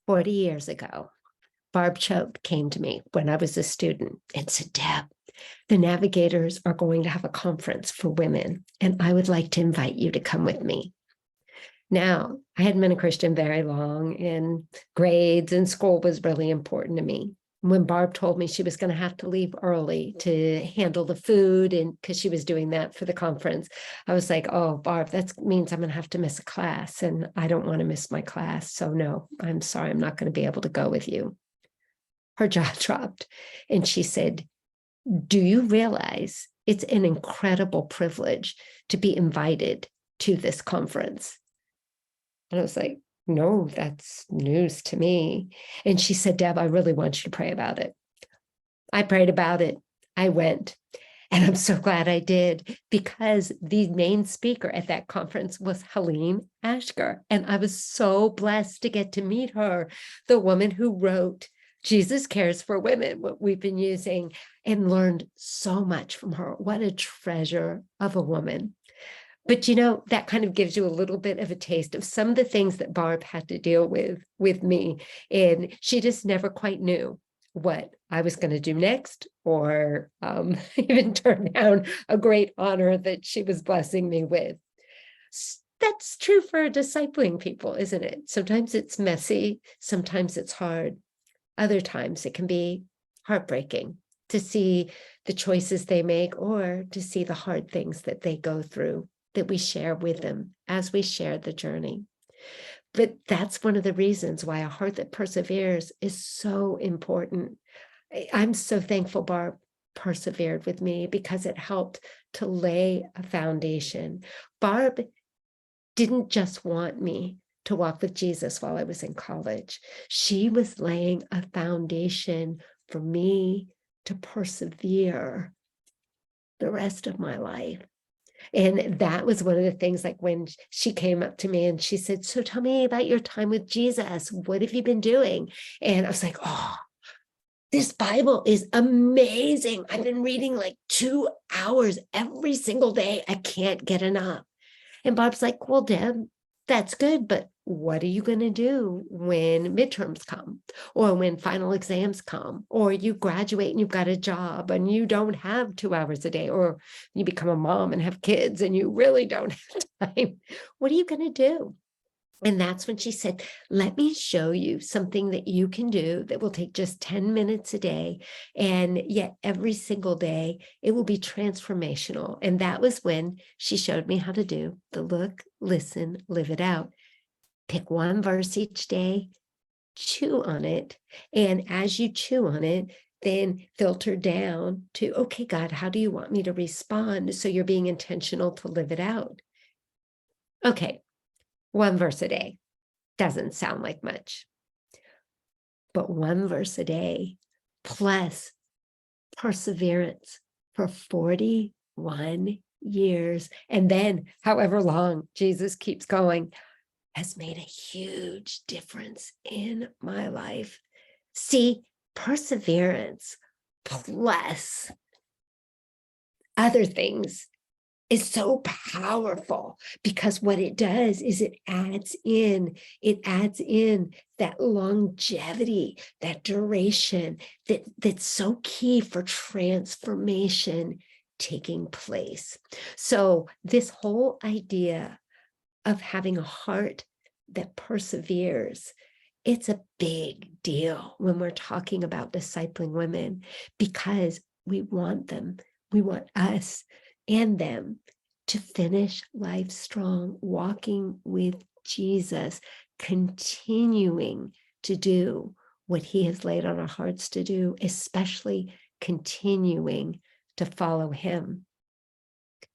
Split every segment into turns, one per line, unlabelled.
40 years ago, Barb Choate came to me when I was a student and said, Deb, the Navigators are going to have a conference for women, and I would like to invite you to come with me. Now, I hadn't been a Christian very long, and grades and school was really important to me. When Barb told me she was going to have to leave early to handle the food, and because she was doing that for the conference, I was like, oh, Barb, that means I'm going to have to miss a class, and I don't want to miss my class. So no, I'm sorry, I'm not going to be able to go with you. Her jaw dropped, and she said, do you realize it's an incredible privilege to be invited to this conference? And I was like, no, that's news to me. And she said, Deb, I really want you to pray about it. I prayed about it. I went. And I'm so glad I did, because the main speaker at that conference was Helene Ashker. And I was so blessed to get to meet her, the woman who wrote Jesus Cares for Women, what we've been using, and learned so much from her. What a treasure of a woman. But you know, that kind of gives you a little bit of a taste of some of the things that Barb had to deal with me. And she just never quite knew what I was going to do next, or even turn down a great honor that she was blessing me with. That's true for discipling people, isn't it? Sometimes it's messy, sometimes it's hard. Other times it can be heartbreaking to see the choices they make, or to see the hard things that they go through, that we share with them as we share the journey. But that's one of the reasons why a heart that perseveres is so important. I'm so thankful Barb persevered with me, because it helped to lay a foundation. Barb didn't just want me to walk with Jesus while I was in college. She was laying a foundation for me to persevere the rest of my life. And that was one of the things, like when she came up to me and she said, so tell me about your time with Jesus. What have you been doing? And I was like, oh, this Bible is amazing. I've been reading like 2 hours every single day. I can't get enough. And Bob's like, well, Deb, that's good, but what are you going to do when midterms come, or when final exams come, or you graduate and you've got a job and you don't have 2 hours a day, or you become a mom and have kids and you really don't have time? What are you going to do? And that's when she said, let me show you something that you can do that will take just 10 minutes a day. And yet every single day, it will be transformational. And that was when she showed me how to do the look, listen, live it out. Pick one verse each day, chew on it. And as you chew on it, then filter down to, okay, God, how do you want me to respond? So you're being intentional to live it out. Okay. One verse a day doesn't sound like much, but one verse a day plus perseverance for 41 years, and then however long Jesus keeps going, has made a huge difference in my life. See, perseverance plus other things is so powerful, because what it does is it adds in that longevity, that duration, that's so key for transformation taking place. So this whole idea of having a heart that perseveres, it's a big deal when we're talking about discipling women, because we want us and them to finish life strong, walking with Jesus, continuing to do what he has laid on our hearts to do, especially continuing to follow him.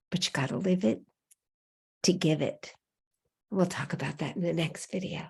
But you got to live it to give it. We'll talk about that in the next video.